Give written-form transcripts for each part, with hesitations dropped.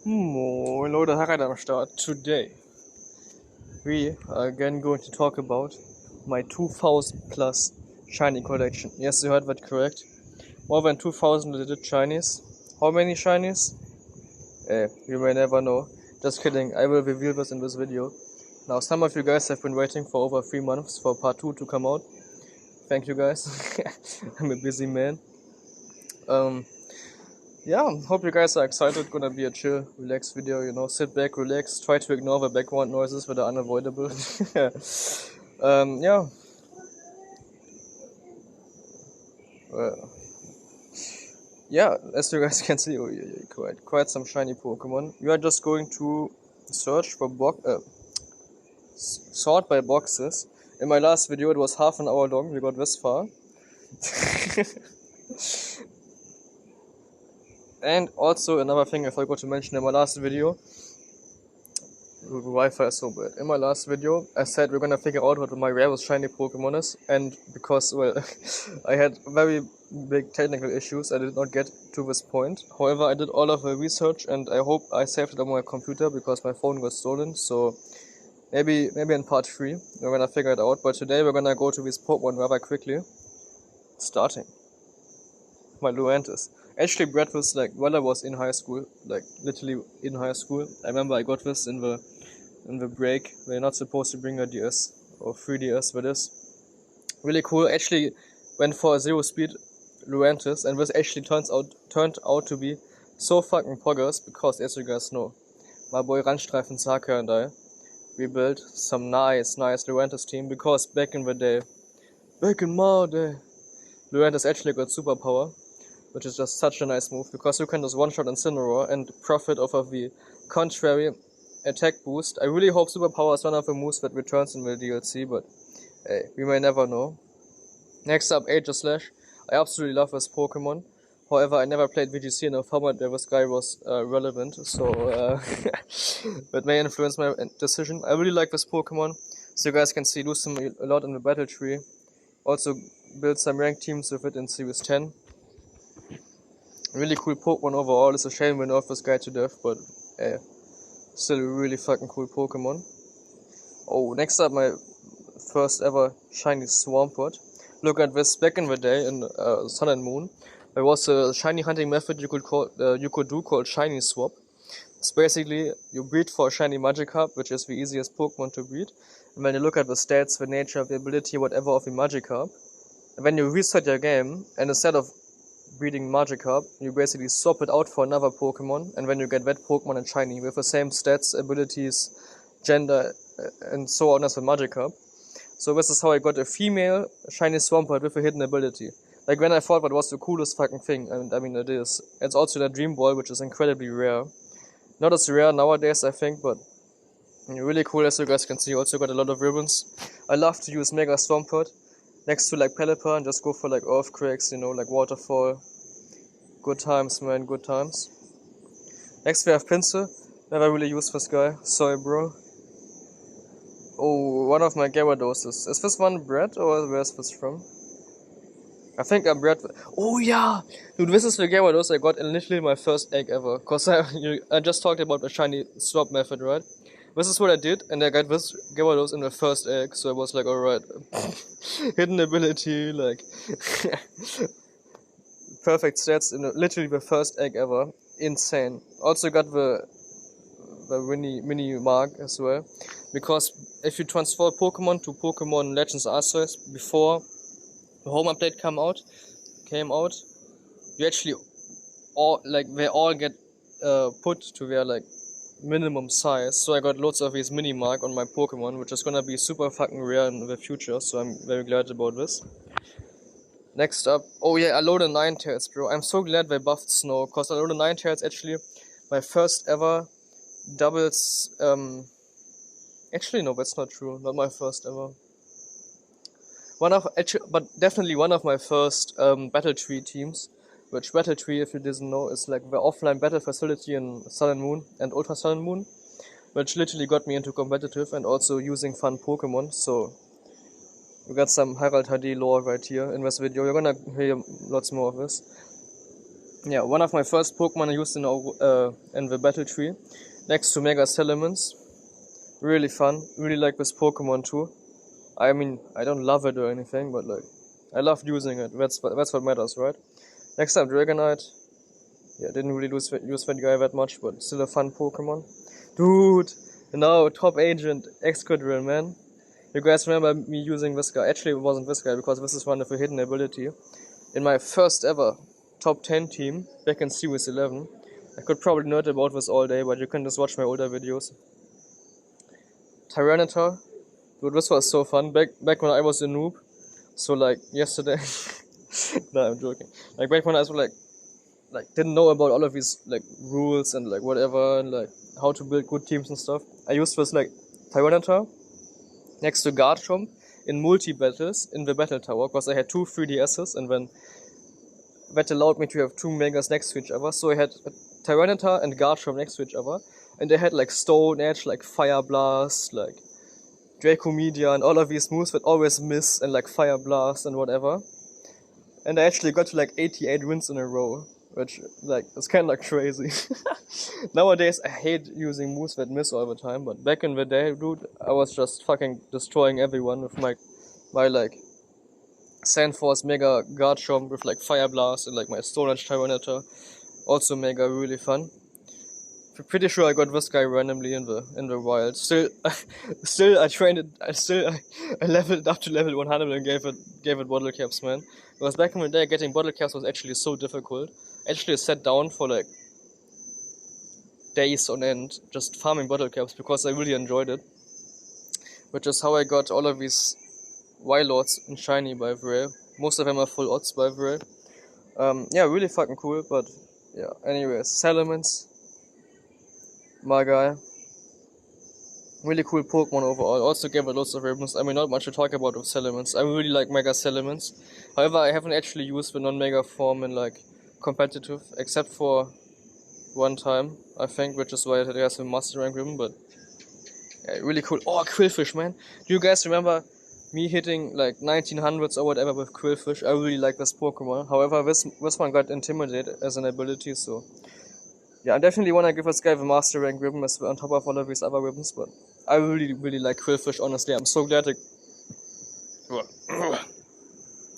Moin Leute, Harald am Start. Today we are again going to talk about my 2000 plus shiny collection. Yes, you heard that correct. More than 2000 legit shinies. How many shinies? You may never know. Just kidding, I will reveal this in this video. Now, some of you guys have been waiting for over 3 months for part 2 to come out. Thank you guys. I'm a busy man. Yeah, hope you guys are excited. Gonna be a chill, relaxed video, you know. Sit back, relax, try to ignore the background noises that are unavoidable. Yeah. Yeah, as you guys can see, quite some shiny Pokemon. We are just going to search for sort by boxes. In my last video, it was half an hour long. We got this far. And also another thing I forgot to mention in my last video. Wi-Fi is so bad. In my last video, I said we're gonna figure out what my rarest shiny Pokemon is, and because, well, I had very big technical issues, I did not get to this point. However, I did all of the research, and I hope I saved it on my computer because my phone got stolen, so maybe in part 3, we're gonna figure it out, but today we're gonna go to this Pokemon rather quickly. Starting. My Luantis. Actually, Brett was like, while I was in high school, like literally in high school, I remember I got this in the break. We're not supposed to bring a DS or 3DS with this. Really cool. Actually went for a 0 speed Luantis, and this actually turned out to be so fucking poggers because, as you guys know, my boy Randstreifen Saka and I, we built some nice Luantis team because back in my day, Luantis actually got superpower, which is just such a nice move because you can just one-shot Incineroar and profit off of the contrary attack boost. I really hope superpower is one of the moves that returns in the DLC, but hey, we may never know. Next up, Aegislash. I absolutely love this Pokemon. However, I never played VGC in a format where this guy was relevant, so that may influence my decision. I really like this Pokemon, so you guys can see lose him a lot in the battle tree. Also build some ranked teams with it in Series 10. Really cool Pokemon overall. It's a shame we nerfed this guy to death, but still a really fucking cool Pokemon. Oh, next up, my first ever shiny Swampert. Look at this. Back in the day in Sun and Moon, there was a shiny hunting method you could do called Shiny Swap. It's basically you breed for a shiny Magikarp, which is the easiest Pokemon to breed, and when you look at the stats, the nature, the ability, whatever of the Magikarp, and when you reset your game, and instead of breeding Magikarp, you basically swap it out for another Pokemon, and when you get that Pokemon in shiny with the same stats, abilities, gender, and so on as the Magikarp. So this is how I got a female shiny Swampert with a hidden ability. Like when I thought that was the coolest fucking thing, and I mean it is. It's also the Dream Ball, which is incredibly rare. Not as rare nowadays, I think, but really cool, as you guys can see. Also got a lot of ribbons. I love to use Mega Swampert next to like Pelipper and just go for like Earthquakes, you know, like Waterfall. Good times, man, good times. Next we have Pinsir. Never really used this guy. Sorry, bro. Oh, one of my Gyarados. Is this one Brett or where's this from? I think I'm Brett. Oh yeah! Dude, this is the Gyarados I got in literally my first egg ever. Cause I just talked about the shiny swap method, right? This is what I did, and I got this Gyarados in the first egg, so I was like, alright. Hidden ability, like... perfect stats in literally the first egg ever. Insane. Also got the mini mark as well, because if you transfer Pokemon to Pokemon Legends Arceus before the home update came out, you actually they all get put to their like minimum size. So I got loads of these mini mark on my Pokemon, which is gonna be super fucking rare in the future. So I'm very glad about this. Next up, oh yeah, Alolan Ninetales, bro. I'm so glad they buffed Snow, cause Alolan Ninetales actually my first ever doubles. Actually, no, that's not true. Not my first ever. But definitely one of my first Battle Tree teams. Which Battle Tree, if you didn't know, is like the offline battle facility in Sun and Moon and Ultra Sun and Moon, which literally got me into competitive and also using fun Pokemon. So we got some Harald HD lore right here in this video. You're gonna hear lots more of this. Yeah, one of my first Pokemon I used in the battle tree, next to Mega Salamence. Really fun. Really like this Pokemon too. I mean, I don't love it or anything, but like, I loved using it. That's what matters, right? Next up, Dragonite. Yeah, didn't really use that guy that much, but still a fun Pokemon. Dude, now top agent Excadrill, man. You guys remember me using this guy? Actually, it wasn't this guy because this is one of a hidden ability. In my first ever top 10 team back in Series 11, I could probably nerd about this all day, but you can just watch my older videos. Tyranitar. Dude, this was so fun. Back when I was a noob. So like yesterday. No, I'm joking. Like back when I was like didn't know about all of these like rules and like whatever and like how to build good teams and stuff. I used this like Tyranitar next to Garchomp in multi battles in the battle tower because I had two 3DSs and then that allowed me to have two Megas next to each other. So I had Tyranitar and Garchomp next to each other, and they had like Stone Edge, like Fire Blast, like Draco Media, and all of these moves that always miss, and like Fire Blast and whatever. And I actually got to like 88 wins in a row, which like is kind of crazy. Nowadays I hate using moves that miss all the time, but back in the day, dude, I was just fucking destroying everyone with my like Sandforce Mega Garchomp with like Fire Blast and like my Stone Edge Tyranitar. Also mega really fun. Pretty sure I got this guy randomly in the wild. Still I trained it. I leveled it up to level 100 and gave it bottle caps, man. Because back in the day, getting bottle caps was actually so difficult. I actually sat down for like days on end just farming bottle caps because I really enjoyed it. Which is how I got all of these Wylords in shiny, by the way. Most of them are full odds, by the way. Yeah, really fucking cool. But yeah, anyways, Salamence. My guy. Really cool Pokemon overall. Also gave it lots of ribbons. I mean, not much to talk about with Salamence. I really like Mega Salamence. However, I haven't actually used the non-Mega form in like competitive, except for one time, I think, which is why it has a Master Rank ribbon. But yeah, really cool. Oh, Quillfish, man! Do you guys remember me hitting like 1900s or whatever with Quillfish? I really like this Pokemon. However, this one got Intimidate as an ability, so. Yeah, I definitely want to give this guy the Master Rank ribbon as well on top of all of these other ribbons, but I really like Quillfish, honestly. I'm so glad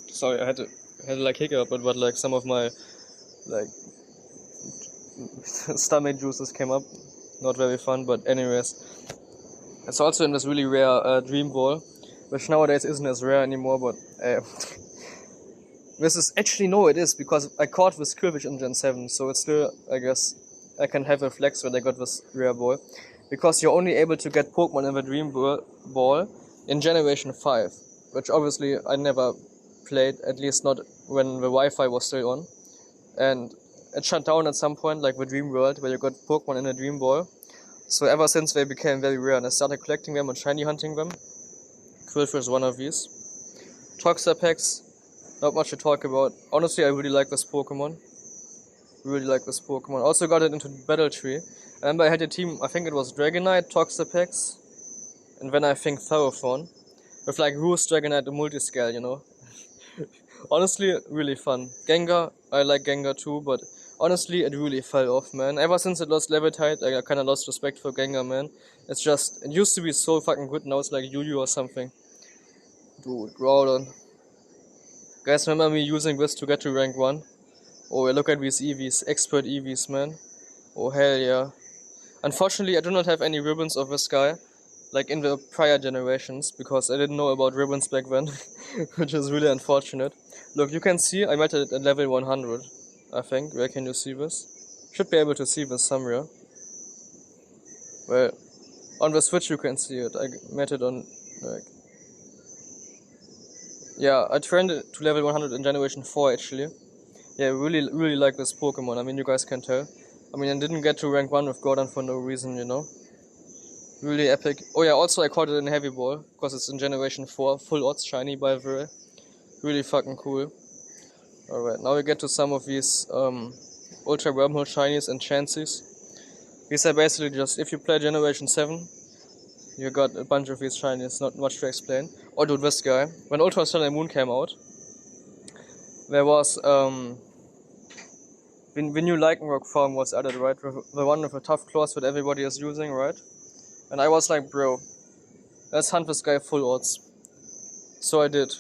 Sorry, I had to like hiccup, but like some of my like stomach juices came up. Not very fun, but anyways. It's also in this really rare Dream Ball, which nowadays isn't as rare anymore, but this is actually, no, it is, because I caught this Quillfish in Gen 7, so it's still, I guess, I can have a flex when I got this rare ball. Because you're only able to get Pokemon in the Dream Ball in Generation 5, which obviously I never played, at least not when the Wi-Fi was still on. And it shut down at some point, like the Dream World, where you got Pokemon in a Dream Ball. So ever since they became very rare and I started collecting them and shiny hunting them, Quillfish is one of these. Toxapex, not much to talk about. Honestly, I really like this Pokemon. Also got it into Battle Tree. I remember I had a team, I think it was Dragonite, Toxapex, and then I think Ferrothorn. With like Roost, Dragonite, and Multiscale, you know. Honestly, really fun. Gengar, I like Gengar too, but honestly, it really fell off, man. Ever since it lost Levitite, I kinda lost respect for Gengar, man. It's just, it used to be so fucking good, now it's like Yu-Yu or something. Dude, Groudon. Guys, remember me using this to get to rank 1? Oh, look at these EVs, expert EVs, man. Oh, hell yeah. Unfortunately, I do not have any ribbons of this guy, like in the prior generations, because I didn't know about ribbons back then, which is really unfortunate. Look, you can see I met it at level 100, I think. Where can you see this? Should be able to see this somewhere. Well, on the Switch you can see it. I met it on, like... Yeah, I trained it to level 100 in Generation 4, actually. Yeah, really like this Pokemon. I mean, you guys can tell. I mean, I didn't get to rank 1 with Groudon for no reason, you know. Really epic. Oh yeah, also I caught it in Heavy Ball, because it's in Generation 4. Full odds shiny, by the way. Really fucking cool. Alright, now we get to some of these Ultra Wormhole shinies and Chanseys. These are basically just, if you play Generation 7, you got a bunch of these shinies, not much to explain. Oh dude, this guy. When Ultra Sun and Moon came out, there was the new Lycanroc farm was added, right? The one with the tough claws that everybody is using, right? And I was like, bro, let's hunt this guy full odds. So I did.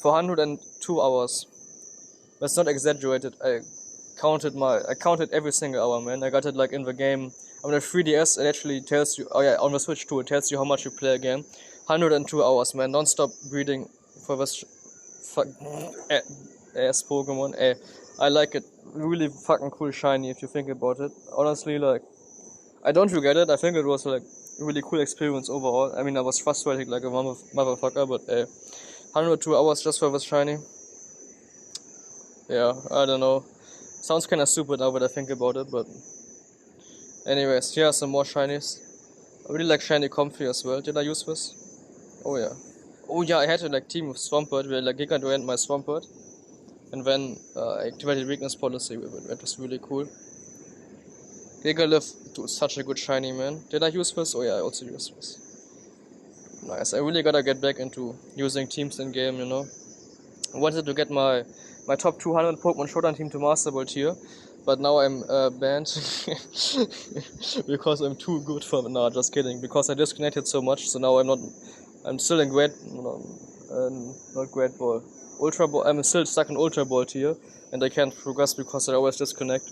For 102 hours. That's not exaggerated. I counted every single hour, man. I got it like in the game. On the 3DS, it actually tells you, oh yeah, on the Switch too, it tells you how much you play a game. 102 hours, man. Non-stop breeding for this ass Pokemon. I like it. Really fucking cool shiny if you think about it. Honestly, like, I don't regret it. I think it was like a really cool experience overall. I mean, I was frustrated like a motherfucker, but 102 hours just for this shiny. Yeah, I don't know. Sounds kinda stupid now that I think about it, but anyways, here are some more shinies. I really like shiny Comfrey as well. Did I use this? Oh yeah. Oh yeah, I had to like team with Swampert where like Gigant went my Swampert. And then I activated weakness policy with it. That was really cool. Gigalith, dude, such a good shiny, man. Did I use this? Oh yeah, I also used this. Nice. I really gotta get back into using teams in game, you know. I wanted to get my top 200 Pokemon Showdown team to Master Ball tier, but now I'm banned because I'm too good for it. No, just kidding. Because I disconnected so much, so now I'm still in not Great Ball. Ultra Ball. I'm still stuck in Ultra Ball tier, and I can't progress because I always disconnect.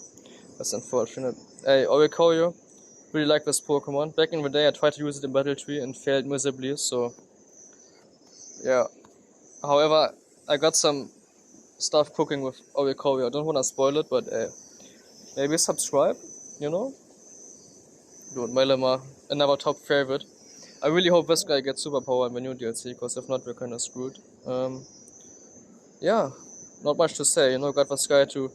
That's unfortunate. Hey, Oricorio, really like this Pokemon. Back in the day, I tried to use it in Battle Tree and failed miserably. So, yeah. However, I got some stuff cooking with Oricorio. I don't want to spoil it, but maybe subscribe. You know. Dude, Melema, another top favorite. I really hope this guy gets superpower in the new DLC, because if not, we're kinda screwed. Yeah, not much to say, you know, got this guy to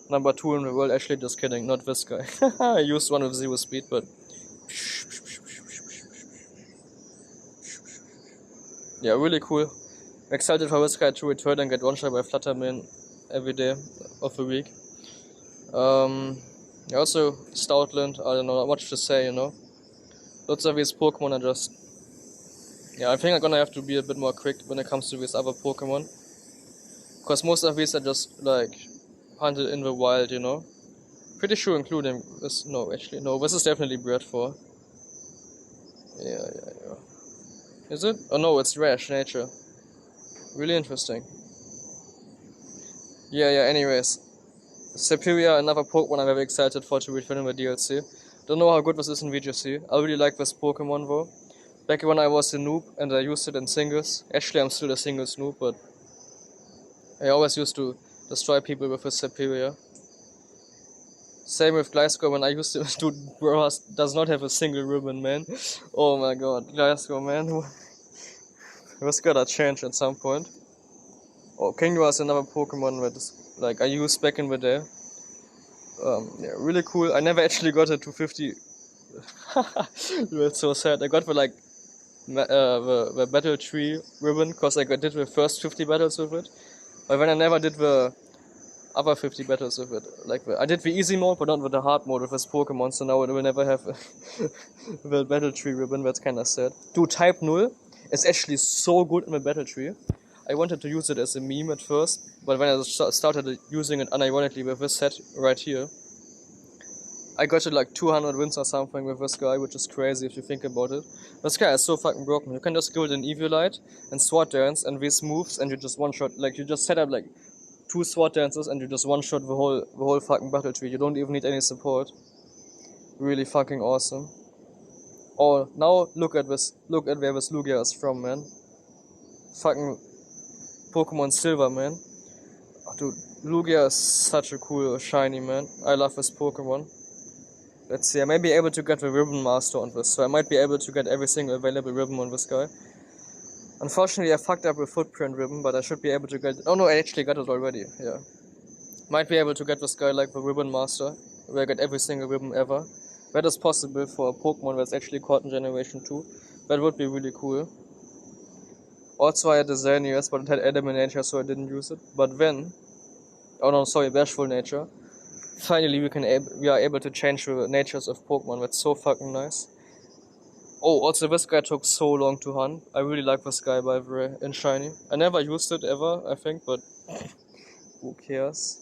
number 2 in the world. Actually, just kidding, not this guy. I used one with 0 speed, but yeah, really cool. Excited for this guy to return and get one-shot by Flutterman every day of the week. Also, Stoutland, I don't know, not much to say, you know. Lots of these Pokemon are just... Yeah, I think I'm gonna have to be a bit more quick when it comes to these other Pokemon. Because most of these are just, like, hunted in the wild, you know. Pretty sure including this... No, actually, no, this is definitely bred for. Yeah. Is it? Oh no, it's Rash Nature. Really interesting. Yeah, anyways. Serperior, another Pokemon I'm very excited for to return in the DLC. Don't know how good this is in VGC. I really like this Pokemon though. Back when I was a noob and I used it in singles. Actually, I'm still a singles noob, but I always used to destroy people with his Serperior. Same with Gliscor when I used to... Dude, bro does not have a single ribbon, man. Oh my god, Gliscor, man. This gotta change at some point. Oh, Kingdra is another Pokemon that is, like, I used back in the day. Yeah, really cool. I never actually got it to 50. That's so sad. I got the Battle Tree ribbon because I did the first 50 battles with it. But then I never did the other 50 battles with it. Like, I did the easy mode, but not with the hard mode with this Pokemon, so now it will never have the Battle Tree ribbon. That's kinda sad. Dude, Type 0 is actually so good in the Battle Tree. I wanted to use it as a meme at first, but when I started using it unironically with this set right here, I got to like 200 wins or something with this guy, which is crazy if you think about it. This guy is so fucking broken. You can just go with an Eviolite and Sword Dance and these moves, and you just one-shot, like you just set up like 2 Sword Dances and you just one-shot the whole fucking Battle Tree. You don't even need any support. Really fucking awesome. Oh, now look at this. Look at where this Lugia is from, man. Fucking Pokemon Silver, man. Oh, dude, Lugia is such a cool shiny, man. I love this Pokemon. Let's see, I may be able to get the Ribbon Master on this, so I might be able to get every single available ribbon on this guy. Unfortunately, I fucked up with Footprint Ribbon, but I should be able to get... Oh no, I actually got it already, yeah. Might be able to get this guy like the Ribbon Master, where I get every single ribbon ever. That is possible for a Pokemon that's actually caught in Generation 2. That would be really cool. Also, I had the Xerneas, but it had Adamant Nature, so I didn't use it. But then... Oh no, sorry, Bashful Nature. Finally, we are able to change the natures of Pokemon. That's so fucking nice. Oh, also this guy took so long to hunt. I really like this guy, by the way, in Shiny. I never used it ever, I think, but who cares?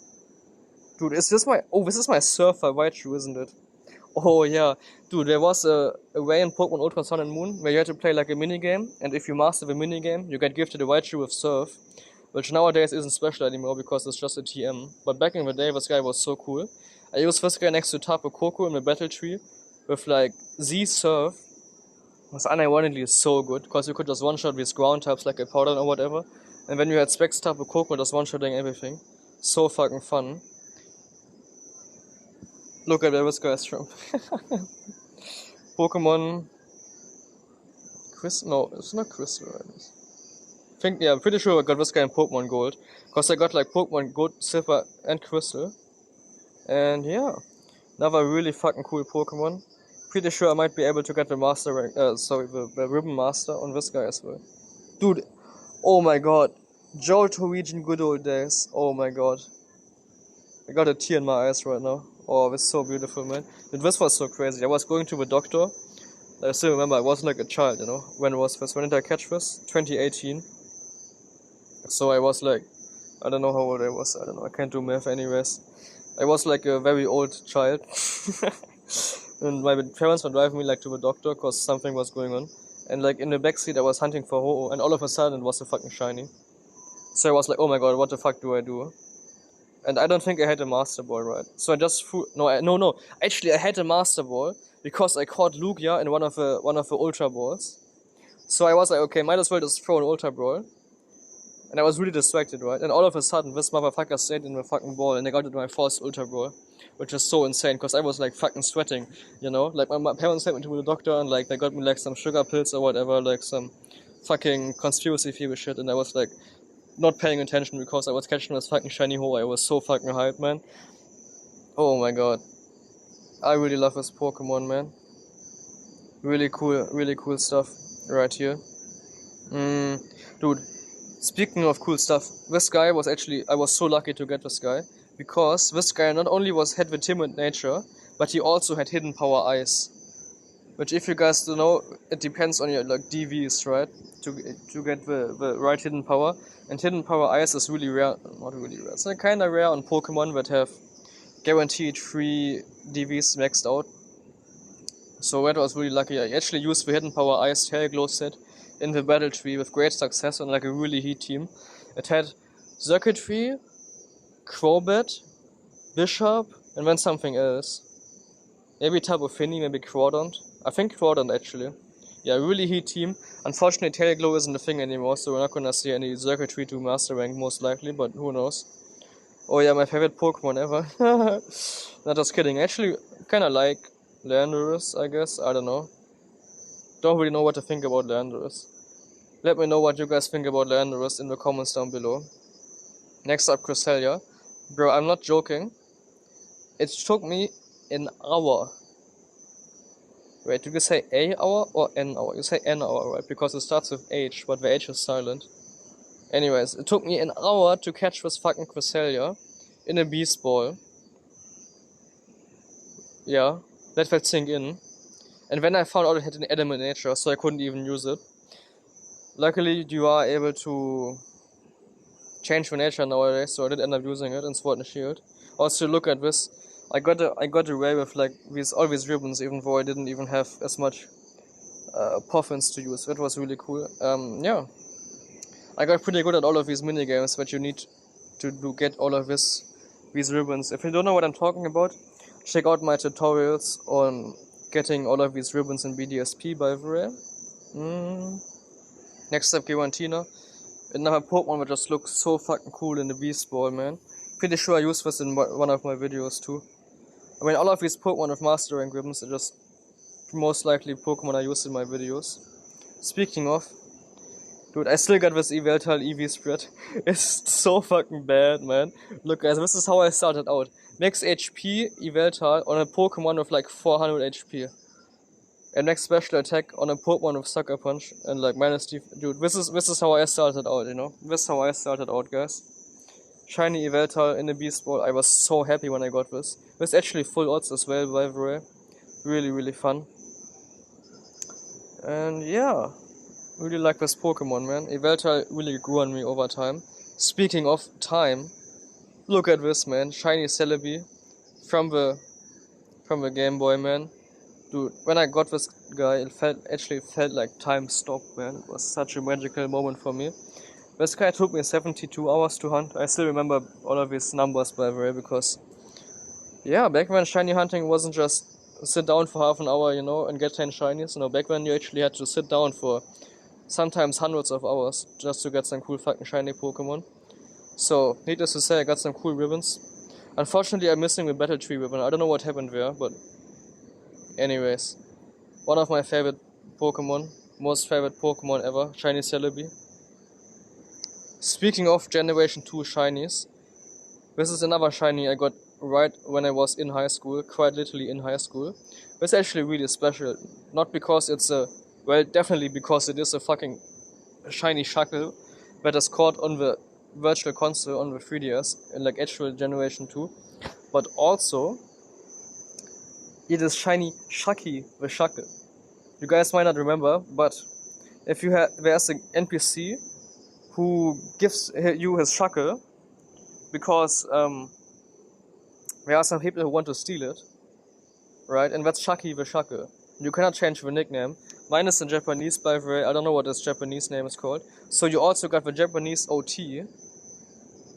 Dude, is this my... Oh, this is my Surfer Raichu, isn't it? Oh, yeah. Dude, there was a way in Pokemon Ultra Sun and Moon where you had to play like a minigame, and if you master the minigame, you get gifted a Raichu with Surf, which nowadays isn't special anymore because it's just a TM. But back in the day, this guy was so cool. I used this guy next to Tapu Koko in the battle tree with like Z Surf. It was unironically so good because you could just one-shot these ground types like a Powder or whatever. And then you had Specs Tapu Koko just one-shotting everything. So fucking fun. Look at where this guy is from. Pokemon... Crystal? No, it's not Crystal, right? I'm pretty sure I got this guy in Pokemon Gold. Because I got like Pokemon Gold, Silver and Crystal. And yeah, another really fucking cool Pokemon. Pretty sure I might be able to get the Master rank, the Ribbon Master on this guy as well. Dude, oh my god. Johto region good old days. Oh my god. I got a tear in my eyes right now. Oh, this is so beautiful, man. Dude, this was so crazy. I was going to the doctor. I still remember I was like a child, you know. When was this? When did I catch this? 2018. So I was like, I don't know how old I was. I don't know. I can't do math anyways. I was like a very old child. And my parents were driving me like to the doctor because something was going on. And like in the backseat I was hunting for Ho-Oh, and all of a sudden it was a fucking shiny. So I was like, oh my god, what the fuck do I do? And I don't think I had a Master Ball, right? So I just threw... No. Actually, I had a Master Ball because I caught Lugia in one of the Ultra Balls. So I was like, okay, might as well just throw an Ultra Ball. And I was really distracted, right? And all of a sudden, this motherfucker stayed in the fucking ball and I got into my first Ultra Ball. Which is so insane, because I was like fucking sweating, you know? Like my parents sent me to the doctor and like they got me like some sugar pills or whatever, like some fucking conspiracy theory shit, and I was like not paying attention because I was catching this fucking shiny Ho. I was so fucking hyped, man. Oh my god. I really love this Pokemon, man. Really cool stuff right here. Dude, speaking of cool stuff, this guy was actually... I was so lucky to get this guy. Because this guy not only had the timid nature, but he also had hidden power ice. Which, if you guys don't know, it depends on your like DVs, right? To get the right hidden power. And hidden power ice is really rare. Not really rare. It's like kinda rare on Pokemon that have guaranteed 3 DVs maxed out. So that was really lucky. I actually used the hidden power ice Tail Glow set in the battle tree with great success on like a really heat team. It had Circuitry, Crobat, Bishop, and then something else. Maybe Tapu Fini, maybe Crawdont. I think Crawdont actually. Yeah, really heat team. Unfortunately, Tail Glow isn't a thing anymore, so we're not gonna see any Circuitry to Master Rank most likely, but who knows. Oh yeah, my favorite Pokemon ever. Not just kidding. Actually, kinda like Landorus, I guess. I don't know. Don't really know what to think about Landorus. Let me know what you guys think about Landorus in the comments down below. Next up, Cresselia. Bro, I'm not joking. It took me an hour. Wait, do you say a hour or an hour? You say an hour, right? Because it starts with H, but the H is silent. Anyways, it took me an hour to catch this fucking Cresselia in a Beast Ball. Yeah, let that sink in. And then I found out it had an adamant nature, so I couldn't even use it. Luckily, you are able to change the nature nowadays, so I did end up using it in Sword and Shield. Also, look at this. I got away with like all these ribbons, even though I didn't even have as much puffins to use. That was really cool. Yeah, I got pretty good at all of these minigames that you need to get all of these ribbons. If you don't know what I'm talking about, check out my tutorials on getting all of these ribbons in BDSP, by the way. Next up, Giratina. Another Pokemon that just looks so fucking cool in the Beast Ball, man. Pretty sure I used this in one of my videos too. I mean, all of these Pokemon with Master Rank ribbons are just most likely Pokemon I used in my videos. Speaking of, dude, I still got this Yveltal EV spread. It's so fucking bad, man. Look guys, this is how I started out. Max HP Yveltal on a Pokemon with like 400 HP. And next special attack on a Pokemon with Sucker Punch and like minus dude, this is how I started out, you know? This is how I started out, guys. Shiny Yveltal in the Beast Ball. I was so happy when I got this. This actually full odds as well, by the way. Really fun. And yeah, really like this Pokemon, man. Yveltal really grew on me over time. Speaking of time, Look at this, man. Shiny Celebi from the Game Boy, man. Dude, when I got this guy, it felt like time stopped, man. It was such a magical moment for me. This guy took me 72 hours to hunt. I still remember all of his numbers, by the way, because, yeah, back when shiny hunting wasn't just sit down for half an hour, you know, and get 10 shinies. No, back when you actually had to sit down for sometimes hundreds of hours just to get some cool fucking shiny Pokemon. So, needless to say, I got some cool ribbons. Unfortunately, I'm missing the Battle Tree ribbon. I don't know what happened there, but anyways. One of my favorite Pokemon, most favorite Pokemon ever, Shiny Celebi. Speaking of Generation 2 Shinies, this is another Shiny I got right when I was in high school, quite literally in high school. It's actually really special, not because it's definitely because it is a fucking Shiny Shuckle that is caught on the Virtual Console on the 3DS, in like actual Generation 2, but also it is Shiny Shucky the Shuckle. You guys might not remember, but if you there's an NPC who gives you his Shuckle because there are some people who want to steal it, right? And that's Shucky the Shuckle. You cannot change the nickname. Mine is in Japanese, by the way. I don't know what this Japanese name is called. So you also got the Japanese OT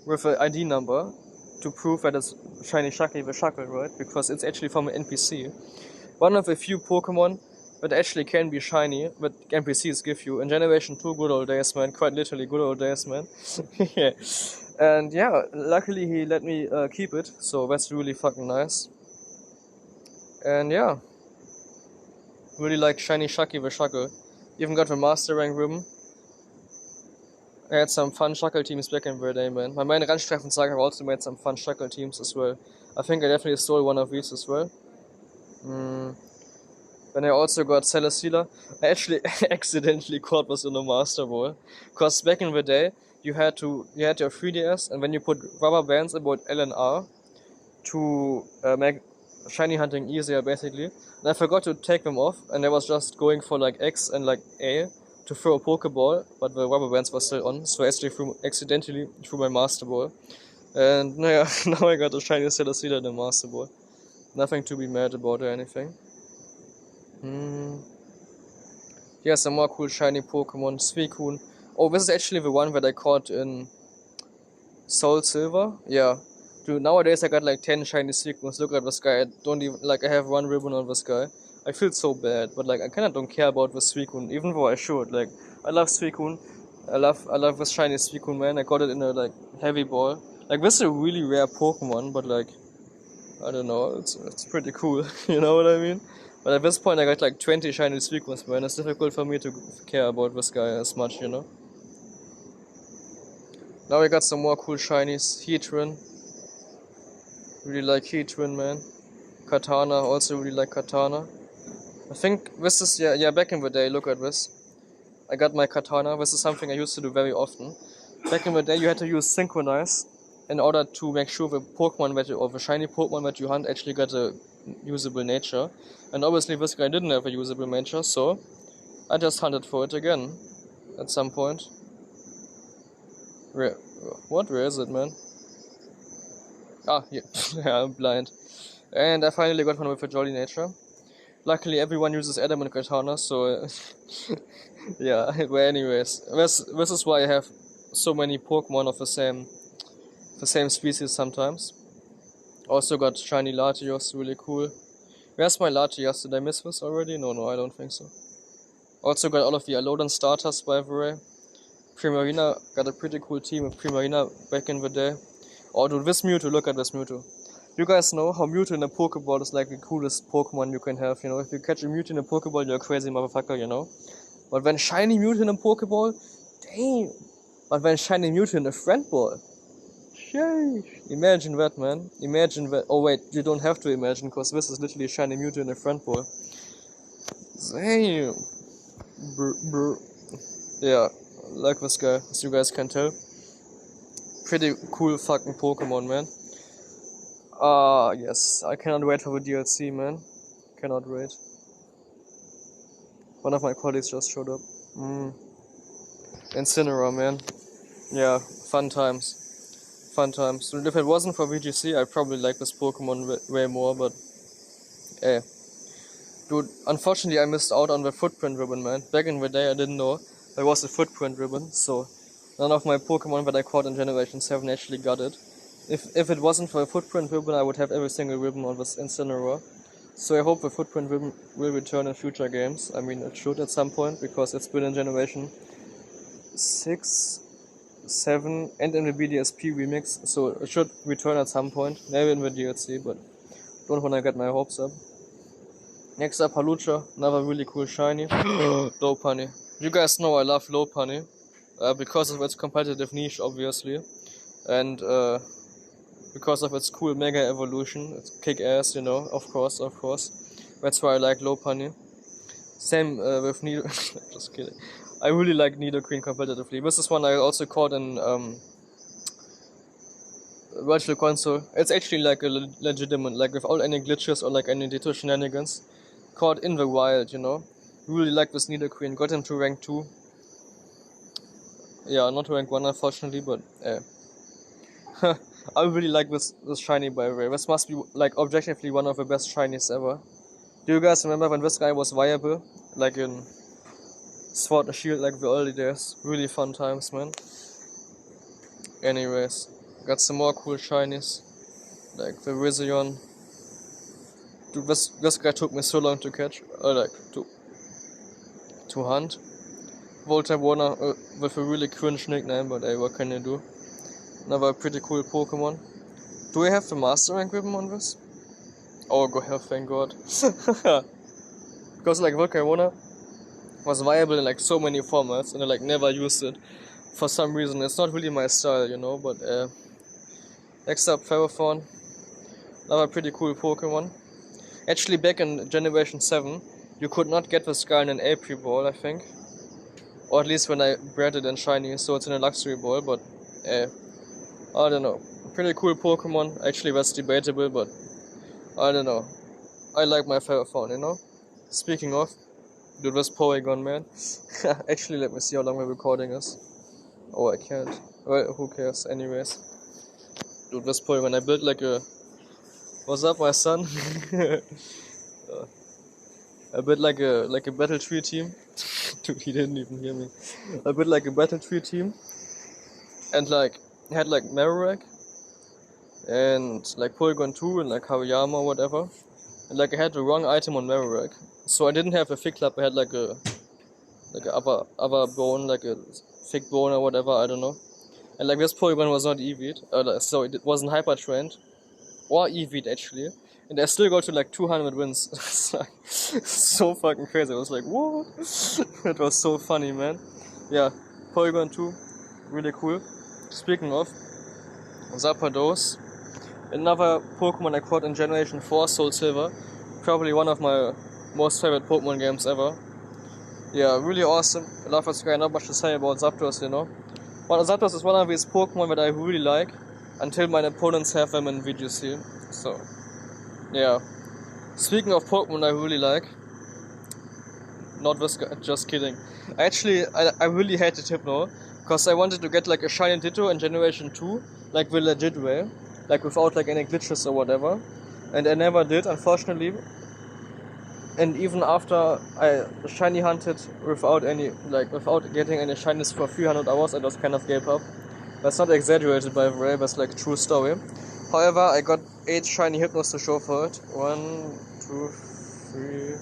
with an ID number to prove that it's Shiny Shucky the Shuckle, right? Because it's actually from an NPC. One of the few Pokemon that actually can be shiny, that NPCs give you. In Generation 2, good old days, man. Quite literally, good old days, man. Yeah. And yeah, luckily he let me keep it, so that's really fucking nice. And yeah, really like Shiny Shucky the Shuckle. Even got the Master Rank ribbon. I had some fun Shuckle teams back in the day, man. My main Randstreffen Saga also made some fun Shuckle teams as well. I think I definitely stole one of these as well. Then I also got Celesteela. I actually accidentally caught this in a Master Ball. Because back in the day, you had your 3DS, and then you put rubber bands about L and R to make shiny hunting easier, basically. And I forgot to take them off, and I was just going for like X and like A to throw a Pokeball, but the rubber bands were still on, so I actually accidentally threw my Master Ball. And now I got a shiny Celesteela in the Master Ball. Nothing to be mad about or anything. Yeah, some more cool shiny Pokemon. Suicune. Oh, this is actually the one that I caught in Soul Silver. Yeah. Dude, nowadays I got like 10 shiny Suicunes. Look at this guy. I have one ribbon on this guy. I feel so bad, but like I kinda don't care about the Suicune, even though I should. Like, I love Suicune. I love this shiny Suicune, man. I got it in a like heavy ball. Like, this is a really rare Pokemon, but like, I don't know, it's pretty cool. You know what I mean? But at this point I got like 20 shiny Suicunes, man. It's difficult for me to care about this guy as much, you know? Now we got some more cool shinies. Heatran. Really like Heatran, man. Katana, also really like Katana. I think this is, yeah, back in the day, look at this. I got my Katana. This is something I used to do very often. Back in the day you had to use Synchronize in order to make sure the the shiny Pokemon that you hunt actually got a usable nature. And obviously this guy didn't have a usable nature, so I just hunted for it again at some point. Where is it, man? Ah, yeah, yeah, I'm blind. And I finally got one with a jolly nature. Luckily everyone uses Adamant Katana, so yeah, but anyways, this is why I have so many Pokemon of the same species sometimes. Also got shiny Latios, really cool. Where's my Latios? Did I miss this already? No, I don't think so. Also got all of the Alolan starters, by the way. Primarina, got a pretty cool team with Primarina back in the day. Oh dude, this Mewtwo, look at this Mewtwo. You guys know how Mewtwo in a Pokeball is like the coolest Pokemon you can have, you know? If you catch a Mewtwo in a Pokeball, you're a crazy motherfucker, you know? But when shiny Mewtwo in a Pokeball, damn! But when shiny Mewtwo in a Friend Ball, sheesh! Imagine that, man. Imagine that. Oh wait, you don't have to imagine, because this is literally shiny Mewtwo in a Friend Ball. Damn! Brr. Yeah, like this guy, as you guys can tell. Pretty cool fucking Pokemon, man. Yes, I cannot wait for the DLC, man. Cannot wait. One of my colleagues just showed up. Incineroar, man. Yeah, fun times. fun times. And if it wasn't for VGC, I'd probably like this Pokemon way more, but dude, unfortunately I missed out on the footprint ribbon, man. Back in the day I didn't know there was a footprint ribbon, so none of my Pokemon that I caught in Generation 7 actually got it. If it wasn't for a footprint ribbon, I would have every single ribbon on this Incineroar. So I hope the footprint ribbon will return in future games. I mean, it should at some point, because it's been in Generation 6, 7, and in the BDSP remix, so it should return at some point, maybe in the DLC, but don't wanna get my hopes up. Next up, Hawlucha, another really cool shiny. Lopunny. You guys know I love Lopunny, because of its competitive niche, obviously, and because of its cool Mega Evolution. It's kick-ass, you know, of course. That's why I like Lopunny. Same with Nido. Just kidding. I really like Nidoqueen competitively. This is one I also caught in Virtual Console. It's actually like a legitimate, like without any glitches or like any Ditto shenanigans. Caught in the wild, you know. Really like this Nidoqueen. Got him to rank 2. Yeah, not rank 1 unfortunately, but I really like this shiny, by the way. This must be like objectively one of the best shinies ever. Do you guys remember when this guy was viable? Like in Sword and Shield, like the early days. Really fun times, man. Anyways, got some more cool shinies, like the Rizion. Dude, this guy took me so long to catch, like to hunt. Volta Warner with a really cringe nickname, but hey, what can you do? Another pretty cool Pokemon. Do I have the Master Rank ribbon on this? Oh god, thank god. Because like Volcarona was viable in like so many formats, and I like never used it for some reason. It's not really my style, you know, but next up, Ferrothorn. Another pretty cool Pokemon. Actually, back in Generation 7, you could not get this guy in an April ball, I think. Or at least when I bred it in shiny, so it's in a luxury ball, but I don't know. Pretty cool Pokemon. Actually, that's debatable, but I don't know. I like my Ferrothorn, you know? Speaking of, dude, this Porygon, man. Actually, let me see how long the recording is. Oh, I can't. Well, who cares? Anyways. Dude, this Porygon, I built like a... What's up, my son? I built like a Battle Tree team. Dude, he didn't even hear me. I built like a Battle Tree team. And like, had like Marowak. And like Porygon 2 and like Hariyama or whatever. And like I had the wrong item on Marowak. So I didn't have a Thick Club, I had like a other bone, like a thick bone or whatever, I don't know. And like this Porygon was not EV'd, so it wasn't Hyper Trained. Or EV'd actually. And I still got to like 200 wins. It's like so fucking crazy. I was like, what? It was so funny, man. Yeah, Porygon 2, really cool. Speaking of, Zapdos. Another Pokemon I caught in Generation 4, Soul Silver. Probably one of my most favorite Pokemon games ever. Yeah, really awesome. I love this guy, not much to say about Zapdos, you know. Well, Zapdos is one of these Pokemon that I really like, until my opponents have them in VGC. So, yeah. Speaking of Pokemon I really like, not this guy, just kidding. Actually, I really hated Hypno, because I wanted to get like a shiny Ditto in Generation 2, like the legit way. Like without like any glitches or whatever, and I never did, unfortunately. And even after I shiny hunted without getting any shinies for 300 hours, I just kind of gave up. That's not exaggerated, by the way, that's like true story. However, I got 8 shiny Hypnos to show for it. 1, 2, 3,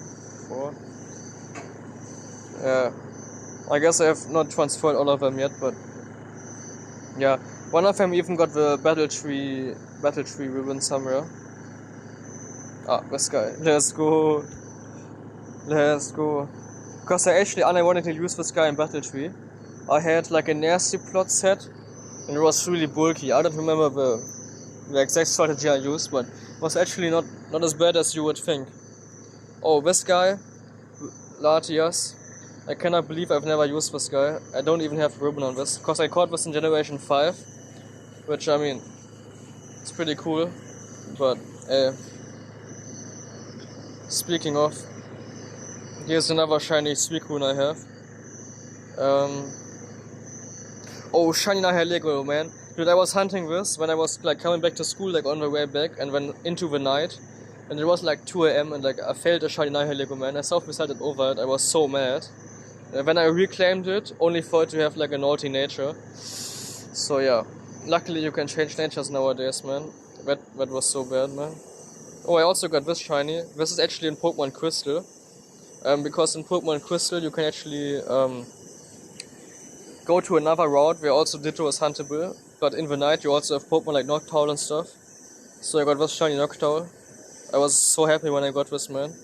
4. Yeah, I guess I have not transferred all of them yet, but yeah. One of them even got the Battle Tree ribbon somewhere. Ah, this guy. Let's go. Because I actually unironically used this guy in Battle Tree. I had like a nasty plot set, and it was really bulky. I don't remember the exact strategy I used, but it was actually not as bad as you would think. Oh, this guy, Latias. I cannot believe I've never used this guy. I don't even have a ribbon on this, because I caught this in Generation 5. Which, I mean, it's pretty cool, but speaking of, here's another shiny Suicune I have. Oh, shiny Nihilego, man. Dude, I was hunting this when I was like coming back to school, like on the way back, and went into the night, and it was like 2 AM, and like I failed a shiny Nihilego, man. I self-decided over it. I was so mad. When I reclaimed it, only for it to have like a naughty nature. So yeah, luckily you can change natures nowadays, man. That was so bad, man. Oh, I also got this shiny. This is actually in Pokemon Crystal. Because in Pokemon Crystal you can actually go to another route where also Ditto is huntable. But in the night you also have Pokemon like Noctowl and stuff. So I got this shiny Noctowl. I was so happy when I got this, man.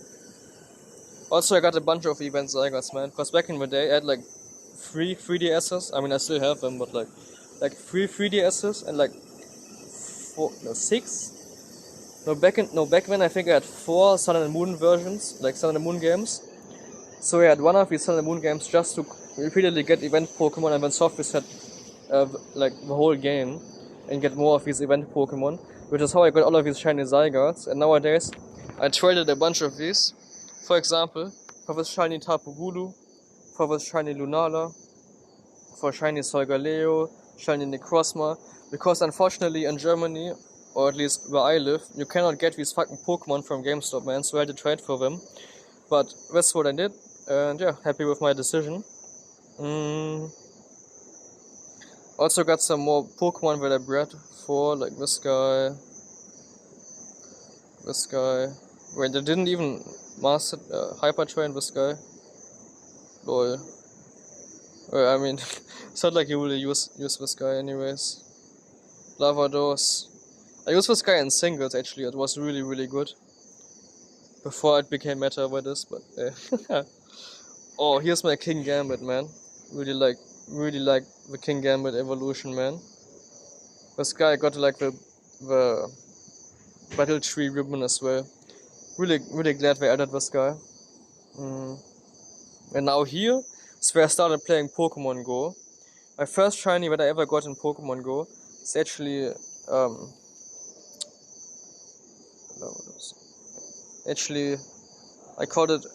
Also I got a bunch of events I got, man. Because back in the day I had like 3 3DSs. I mean I still have them, but like 3 3DSs and like 6. Back then I think I had 4 Sun and Moon versions, like Sun and Moon games. So I had one of these Sun and Moon games just to repeatedly get event Pokemon, and then soft reset like the whole game and get more of these event Pokemon, which is how I got all of these shiny Zygardes. And nowadays I traded a bunch of these. For example, for this shiny Tapu Bulu, for this shiny Lunala, for shiny Solgaleo, shiny Necrozma, because unfortunately in Germany, or at least where I live, you cannot get these fucking Pokemon from GameStop, man, so I had to trade for them. But that's what I did, and yeah, happy with my decision. Also got some more Pokemon that I bred for, like this guy. Wait, they didn't even master Hyper Train this guy. Lol. I mean, it's not like you will use this guy anyways. Lavados. I used this guy in singles actually, it was really really good. Before it became meta with this, but oh, here's my King Gambit, man. Really like the King Gambit evolution, man. This guy got like the Battle Tree ribbon as well. Really glad they added this guy. And now here is where I started playing Pokemon Go. My first shiny that I ever got in Pokemon Go is actually I called it.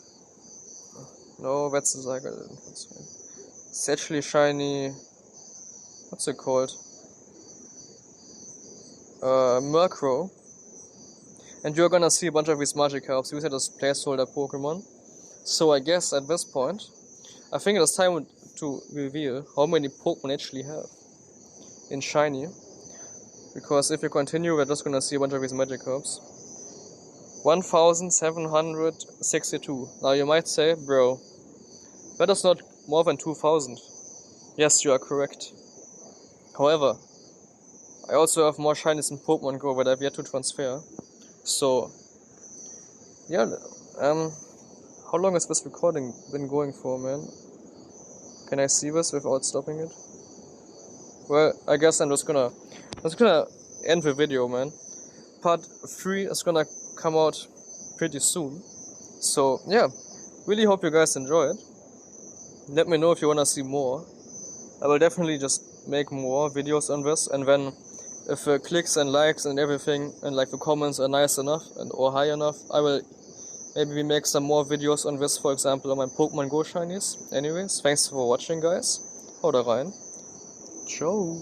No, that's the Zygarde. It's actually shiny. What's it called? Murkrow. And you're gonna see a bunch of these Magikarps used as placeholder Pokemon. So I guess at this point, I think it is time to reveal how many Pokemon I actually have in shiny. Because if you continue, we're just gonna see a bunch of these Magikarps. 1762. Now you might say, bro, that is not more than 2000. Yes, you are correct. However, I also have more shinies in Pokemon Go that I've yet to transfer. So, yeah, how long has this recording been going for, man? Can I see this without stopping it? Well, I guess I'm just gonna end the video, man. Part 3 is gonna come out pretty soon. So, yeah, really hope you guys enjoy it. Let me know if you wanna see more. I will definitely just make more videos on this, and then if the clicks and likes and everything and like the comments are nice enough or high enough, I will maybe make some more videos on this, for example on my Pokemon Go shinies. Anyways, thanks for watching, guys. Haut rein. Ciao.